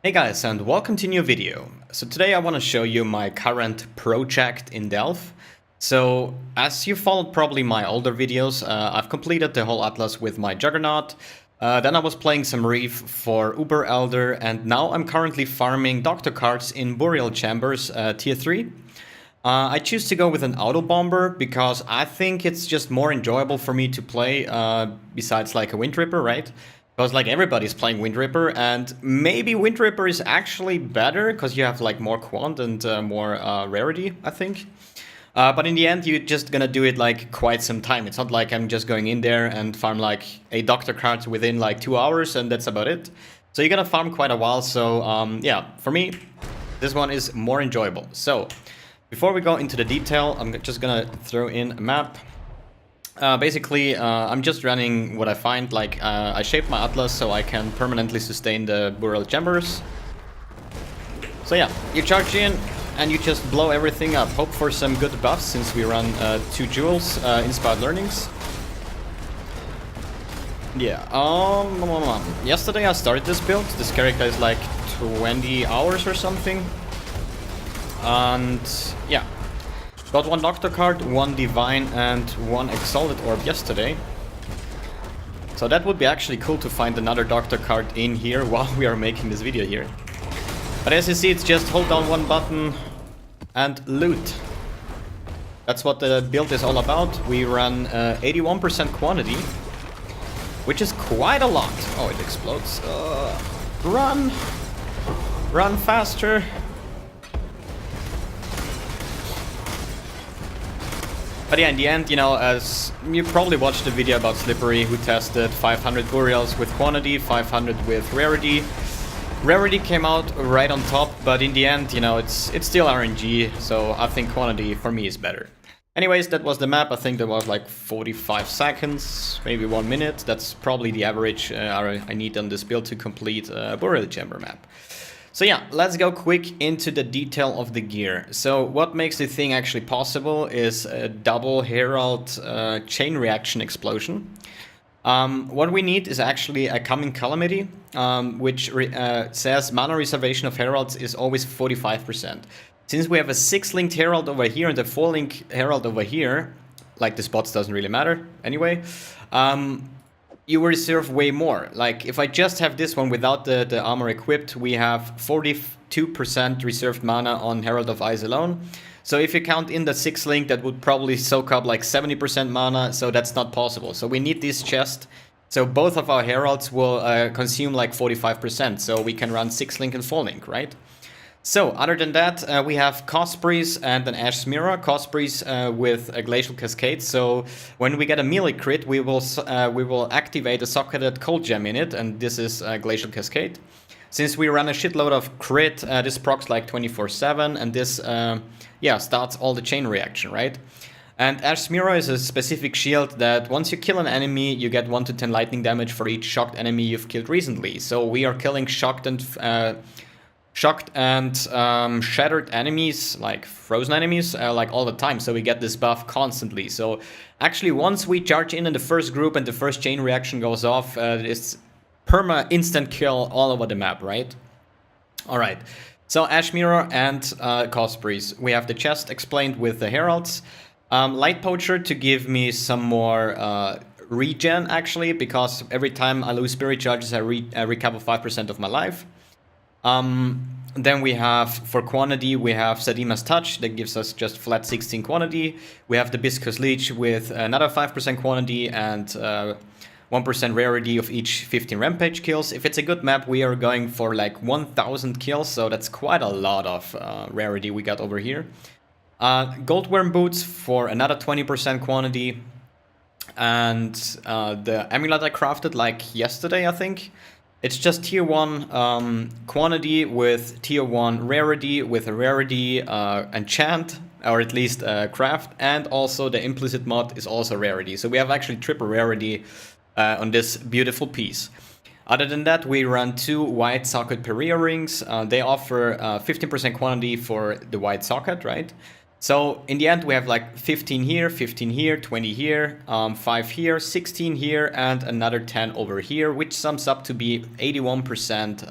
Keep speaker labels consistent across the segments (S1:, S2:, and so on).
S1: Hey guys, and welcome to a new video. So today I want to show you my current project in Delph. So as you followed probably my older videos, I've completed the whole atlas with my Juggernaut. Then I was playing some Reef for Uber Elder, and now I'm currently farming Doctor Cards in Burial Chambers tier 3. I choose to go with an auto bomber because I think it's just more enjoyable for me to play besides like a Wind Ripper, right? Because like everybody's playing Wind Ripper, and maybe Wind Ripper is actually better because you have like more quant and more rarity, I think. But in the end, you're just gonna do it like quite some time. It's not like I'm just going in there and farm like a Doctor card within like 2 hours and that's about it. So you're gonna farm quite a while. So yeah, for me, this one is more enjoyable. So before we go into the detail, I'm just gonna throw in a map. Basically, I'm just running what I find. Like, I shaped my atlas so I can permanently sustain the burial chambers. So yeah, you charge in and you just blow everything up. Hope for some good buffs since we run 2 jewels, inspired learnings. Yeah, yesterday I started this build. This character is like 20 hours or something. And yeah. Got 1 Doctor card, 1 Divine, and 1 Exalted Orb yesterday. So that would be actually cool to find another Doctor card in here while we are making this video here. But as you see, it's just hold down 1 button and loot. That's what the build is all about. We run 81% quantity, which is quite a lot. Oh, it explodes. Run! Run faster! But yeah, in the end, you know, as you probably watched the video about Slippery, who tested 500 burials with quantity, 500 with rarity. Rarity came out right on top, but in the end, you know, it's still RNG, so I think quantity for me is better. Anyways, that was the map. I think that was like 45 seconds, maybe 1 minute. That's probably the average I need on this build to complete a burial chamber map. So yeah, let's go quick into the detail of the gear. So what makes the thing actually possible is a double Herald chain reaction explosion. What we need is actually a coming calamity, which says mana reservation of Heralds is always 45%. Since we have a 6-linked Herald over here and a 4-linked Herald over here, like the spots doesn't really matter anyway, you reserve way more. Like, if I just have this one without the armor equipped, we have 42% reserved mana on Herald of Ice alone. So if you count in the 6 link, that would probably soak up like 70% mana, so that's not possible. So we need this chest. So both of our Heralds will consume like 45%, so we can run 6 link and 4 link, right? So, other than that, we have Cosprees and an Ash Mirror. Cosprees with a Glacial Cascade. So, when we get a melee crit, we will activate a socketed Cold Gem in it, and this is Glacial Cascade. Since we run a shitload of crit, this procs like 24/7, and this, yeah, starts all the chain reaction, right? And Ash Mirror is a specific shield that once you kill an enemy, you get 1 to 10 lightning damage for each shocked enemy you've killed recently. So, we are killing shocked and shattered enemies, like frozen enemies, like all the time. So we get this buff constantly. So actually, once we charge in the first group and the first chain reaction goes off, it's perma instant kill all over the map, right? All right. So Ash Mirror and Cosprees. We have the chest explained with the Heralds. Light Poacher to give me some more regen, actually, because every time I lose Spirit Charges, I recover 5% of my life. Then we have, for quantity, we have Sadima's Touch, that gives us just flat 16 quantity. We have the Viscous Leech with another 5% quantity and 1% rarity of each 15 rampage kills. If it's a good map, we are going for like 1000 kills, so that's quite a lot of rarity we got over here. Goldworm Boots for another 20% quantity. And the amulet I crafted like yesterday, I think. It's just tier 1 quantity with tier 1 rarity with a rarity enchant, or at least craft, and also the implicit mod is also rarity. So we have actually triple rarity on this beautiful piece. Other than that, we run 2 white socket Perea rings. They offer 15% quantity for the white socket, right? So in the end, we have like 15 here, 20 here, 5 here, 16 here, and another 10 over here, which sums up to be 81%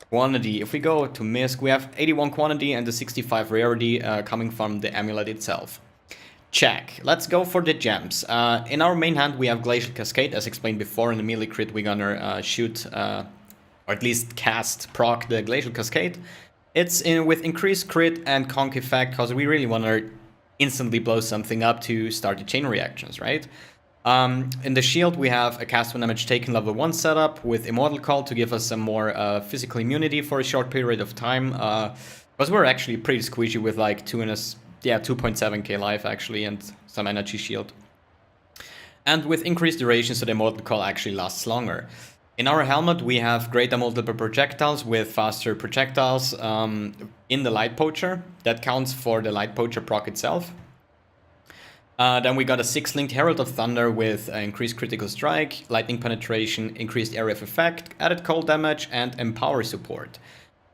S1: quantity. If we go to Misk, we have 81 quantity and the 65 rarity coming from the amulet itself. Check. Let's go for the gems. In our main hand, we have Glacial Cascade, as explained before. In the melee crit, we're gonna shoot, or at least cast, proc the Glacial Cascade. It's with increased crit and conk effect, because we really want to instantly blow something up to start the chain reactions, right? In the shield, we have a cast when damage taken level 1 setup with Immortal Call to give us some more physical immunity for a short period of time. Because we're actually pretty squishy with like 2.7k life actually, and some energy shield. And with increased duration, so the Immortal Call actually lasts longer. In our helmet, we have greater multiple projectiles with faster projectiles in the Light Poacher. That counts for the Light Poacher proc itself. Then we got a 6-linked Herald of Thunder with increased critical strike, lightning penetration, increased area of effect, added cold damage, and empower support.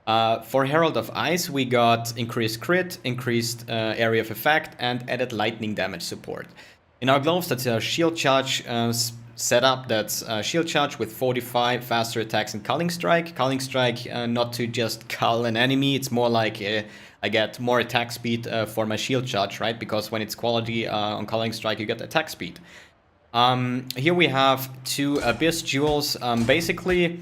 S1: For Herald of Ice, we got increased crit, increased area of effect, and added lightning damage support. In our gloves, that's a shield charge setup. That's shield charge with 45 faster attacks and culling strike. Culling strike, not to just cull an enemy, it's more like I get more attack speed for my shield charge, right? Because when it's quality on culling strike, you get attack speed. Here we have 2 Abyss Jewels. Basically,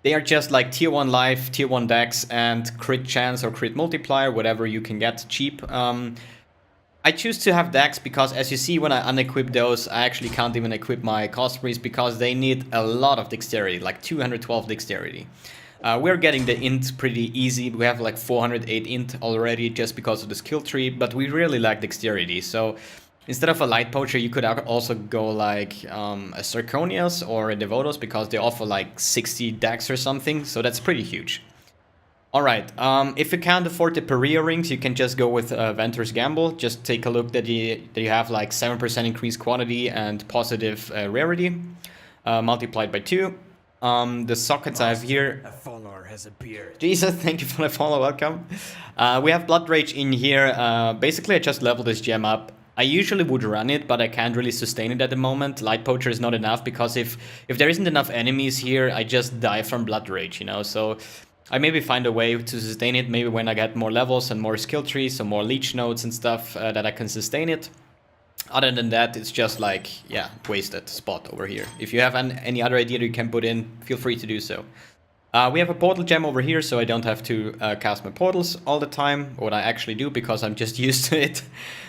S1: they are just like tier 1 life, tier 1 dex, and crit chance or crit multiplier, whatever you can get cheap. I choose to have dex because, as you see, when I unequip those, I actually can't even equip my Cosplays because they need a lot of dexterity, like 212 dexterity. We're getting the int pretty easy. We have like 408 int already just because of the skill tree, but we really lack dexterity. So instead of a Light Poacher, you could also go like a Zirconius or a Devotos because they offer like 60 dex or something, so that's pretty huge. Alright, if you can't afford the Perea rings, you can just go with Ventur's Gamble. Just take a look that you have like 7% increased quantity and positive rarity, multiplied by 2. The sockets I have here.
S2: A follower has appeared.
S1: Jesus, thank you for the follow, welcome. We have Blood Rage in here. Basically, I just leveled this gem up. I usually would run it, but I can't really sustain it at the moment. Light Poacher is not enough because if there isn't enough enemies here, I just die from Blood Rage, you know. So I maybe find a way to sustain it. Maybe when I get more levels and more skill trees, so more leech nodes and stuff, that I can sustain it. Other than that, it's just like, yeah, wasted spot over here. If you have any other idea that you can put in, feel free to do so. We have a portal gem over here, so I don't have to cast my portals all the time, what I actually do, because I'm just used to it.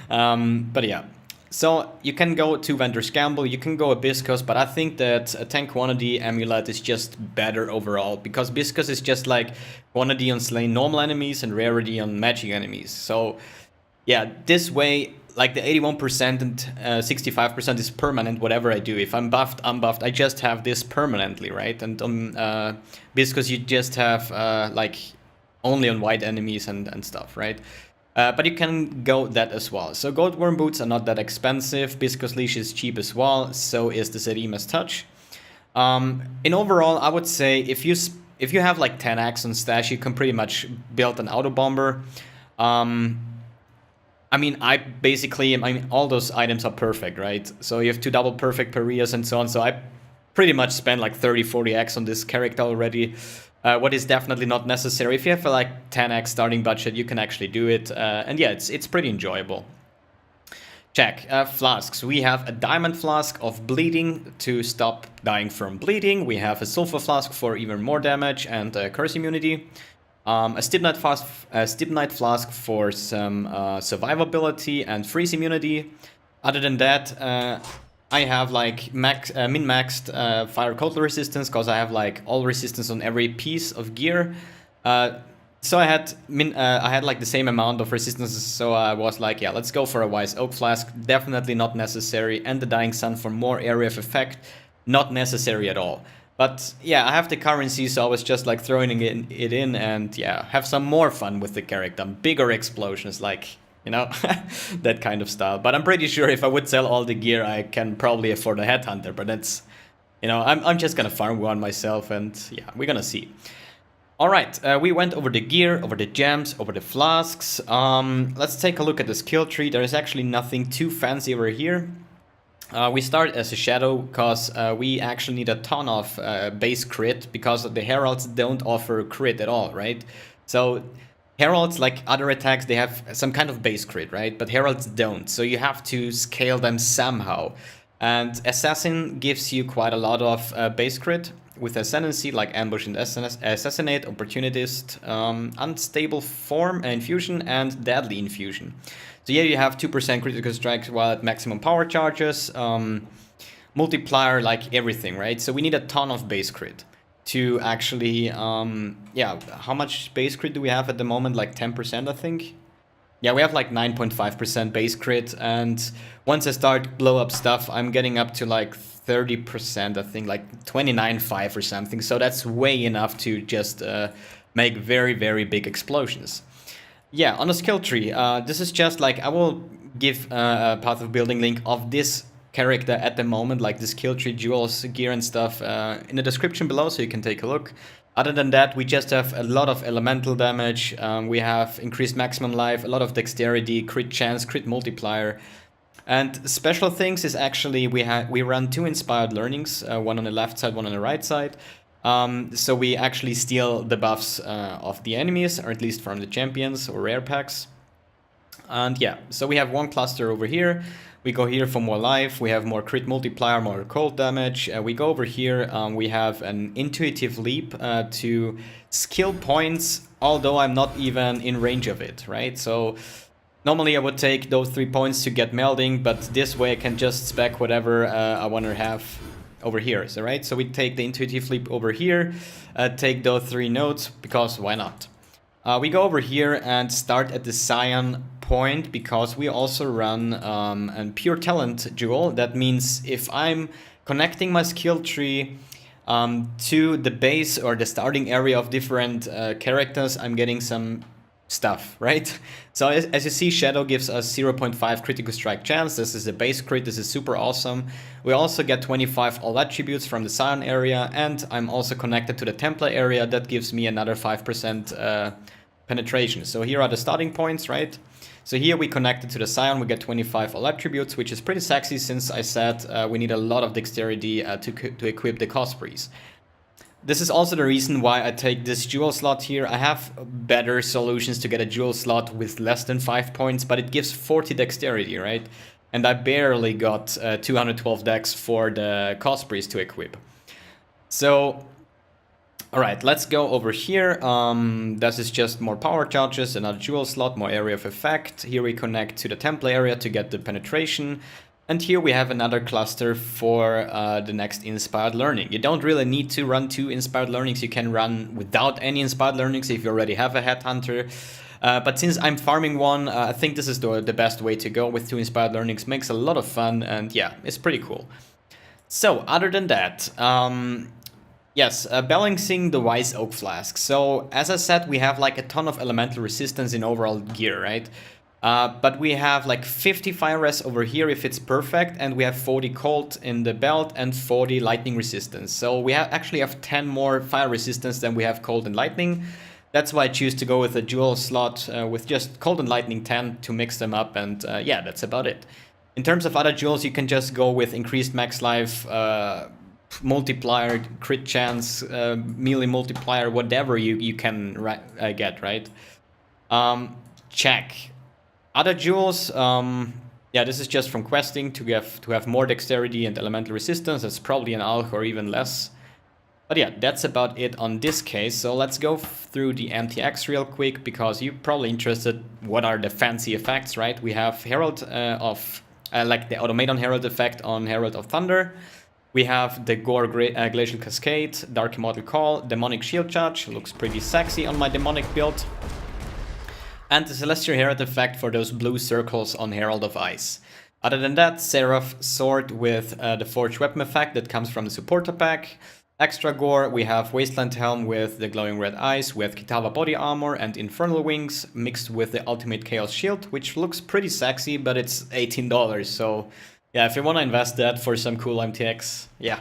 S1: But yeah, so you can go to Ventur's Gamble, you can go Hibiscus, but I think that a 10 quantity amulet is just better overall, because Hibiscus is just like quantity on slain normal enemies and rarity on magic enemies. So yeah, this way, like the 81% and 65% is permanent, whatever I do. If I'm buffed, unbuffed, I just have this permanently, right? And because you just have like only on white enemies and stuff, right? But you can go that as well. So Gold Worm Boots are not that expensive. Biscus Leash is cheap as well. So is the Zerima's Touch. In overall, I would say if you have like 10x on stash, you can pretty much build an auto bomber. I mean, all those items are perfect, right? So you have 2 double perfect Pereas and so on. So I pretty much spent like 30-40x on this character already. What is definitely not necessary. If you have like 10x starting budget, you can actually do it. And yeah, it's pretty enjoyable. Check. Flasks. We have a Diamond Flask of Bleeding to stop dying from bleeding. We have a Sulfur Flask for even more damage and Curse Immunity. A Stibnite Flask for some survivability and freeze immunity. Other than that, I have like min-maxed fire cold resistance because I have like all resistance on every piece of gear. So I had like the same amount of resistances, so I was like, yeah, let's go for a Wise Oak Flask. Definitely not necessary. And the Dying Sun for more area of effect. Not necessary at all. But yeah, I have the currency, so I was just like throwing it in and yeah, have some more fun with the character. Bigger explosions, like, you know, that kind of style. But I'm pretty sure if I would sell all the gear, I can probably afford a Headhunter. But that's, you know, I'm just gonna farm one myself and yeah, we're gonna see. Alright, we went over the gear, over the gems, over the flasks. Let's take a look at the skill tree. There is actually nothing too fancy over here. We start as a Shadow because we actually need a ton of base crit because the Heralds don't offer crit at all, right? So Heralds, like other attacks, they have some kind of base crit, right? But Heralds don't, so you have to scale them somehow. And Assassin gives you quite a lot of base crit with Ascendancy, like Ambush and Assassinate, Opportunist, Unstable Form, Infusion, and Deadly Infusion. So here you have 2% critical strikes while at maximum power charges, multiplier, like everything, right? So we need a ton of base crit to actually, yeah, how much base crit do we have at the moment? Like 10%, I think. Yeah, we have like 9.5% base crit, and once I start blow up stuff, I'm getting up to like 30%, I think, like 29.5 or something. So that's way enough to just make very, very big explosions. Yeah, on the skill tree, this is just like, I will give a path of building link of this character at the moment, like the skill tree, jewels, gear and stuff, in the description below, so you can take a look. Other than that, we just have a lot of elemental damage, we have increased maximum life, a lot of dexterity, crit chance, crit multiplier. And special things is actually, we run 2 inspired learnings, one on the left side, one on the right side. So we actually steal the buffs of the enemies, or at least from the champions or rare packs. And yeah, so we have one cluster over here. We go here for more life, we have more crit multiplier, more cold damage. We go over here, we have an intuitive leap to skill points, although I'm not even in range of it, right? So normally I would take those 3 points to get melding, but this way I can just spec whatever I want to have over here. So right, so we take the intuitive leap over here, take those 3 nodes, because why not? We go over here and start at the Scion point, because we also run a pure talent jewel. That means if I'm connecting my skill tree to the base or the starting area of different characters, I'm getting some stuff, right? So as you see, Shadow gives us 0.5 critical strike chance. This is a base crit, this is super awesome. We also get 25 all attributes from the Scion area, and I'm also connected to the Templar area. That gives me another 5% penetration. So here are the starting points, right? So here we connected to the Scion, we get 25 all attributes, which is pretty sexy since I said we need a lot of dexterity to equip the Cospreys. This is also the reason why I take this jewel slot here. I have better solutions to get a jewel slot with less than 5 points, but it gives 40 dexterity, right? And I barely got 212 dex for the Cospreys to equip. So, alright, let's go over here. This is just more power charges, another jewel slot, more area of effect. Here we connect to the Templar area to get the penetration. And here we have another cluster for the next inspired learning. You don't really need to run 2 inspired learnings. You can run without any inspired learnings if you already have a headhunter. But since I'm farming one, I think this is the best way to go with 2 inspired learnings. Makes a lot of fun, and yeah, it's pretty cool. So other than that, yes, balancing the Wise Oak Flask. So as I said, we have like a ton of elemental resistance in overall gear, right? But we have like 50 fire res over here if it's perfect, and we have 40 cold in the belt and 40 lightning resistance. So we actually have 10 more fire resistance than we have cold and lightning. That's why I choose to go with a dual slot with just cold and lightning 10 to mix them up, and yeah, that's about it. In terms of other jewels, you can just go with increased max life, multiplier, crit chance, melee multiplier, whatever you can get, right? Check. Other jewels, yeah, this is just from questing to have more dexterity and elemental resistance. That's probably an alch or even less. But yeah, that's about it on this case. So let's go through the MTX real quick, because you're probably interested what are the fancy effects, right? We have Herald like the Automaton Herald effect on Herald of Thunder. We have the Gore Glacial Cascade, Dark Immortal Call, Demonic Shield Charge, looks pretty sexy on my Demonic build. And the Celestial Herald effect for those blue circles on Herald of Ice. Other than that, Seraph Sword with the Forged Weapon effect that comes from the supporter pack. Extra gore, we have Wasteland Helm with the glowing red eyes, with Kitava body armor and Infernal Wings, mixed with the Ultimate Chaos Shield, which looks pretty sexy, but it's $18, so yeah, if you want to invest that for some cool MTX, yeah,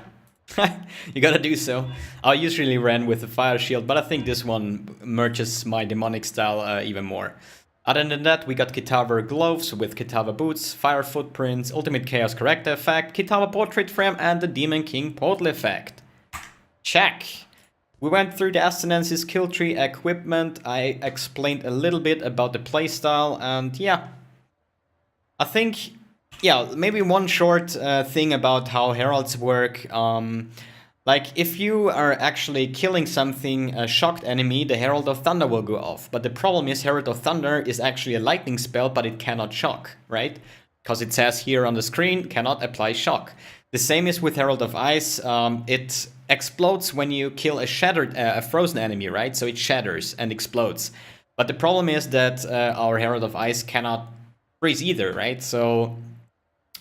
S1: you gotta do so. I usually ran with the Fire Shield, but I think this one merges my Demonic style even more. Other than that, we got Kitava Gloves with Kitava Boots, Fire Footprints, Ultimate Chaos Corrector Effect, Kitava Portrait Frame, and the Demon King Portal Effect. Check! We went through the Ascendancy's kill tree equipment, I explained a little bit about the playstyle, and yeah. I think, yeah, maybe one short thing about how heralds work. Like, if you are actually killing something, a shocked enemy, the Herald of Thunder will go off. But the problem is Herald of Thunder is actually a lightning spell, but it cannot shock, right? Because it says here on the screen, cannot apply shock. The same is with Herald of Ice. It explodes when you kill a frozen enemy, right? So it shatters and explodes. But the problem is that our Herald of Ice cannot freeze either, right? So,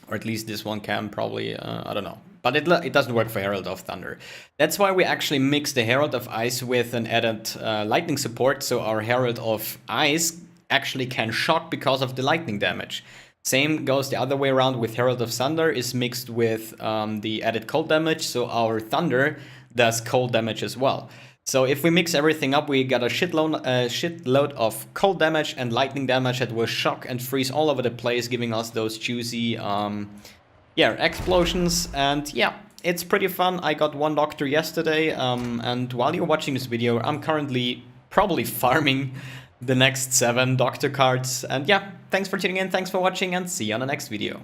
S1: or at least this one can probably, I don't know. But it doesn't work for Herald of Thunder. That's why we actually mix the Herald of Ice with an added lightning support, so our Herald of Ice actually can shock because of the lightning damage. Same goes the other way around with Herald of Thunder is mixed with the added cold damage, so our Thunder does cold damage as well. So if we mix everything up, we got a shitload of cold damage and lightning damage that will shock and freeze all over the place, giving us those juicy explosions. And yeah, it's pretty fun. I got 1 doctor yesterday, and while you're watching this video, I'm currently probably farming the next 7 doctor cards. And yeah, thanks for tuning in, thanks for watching, and see you on the next video.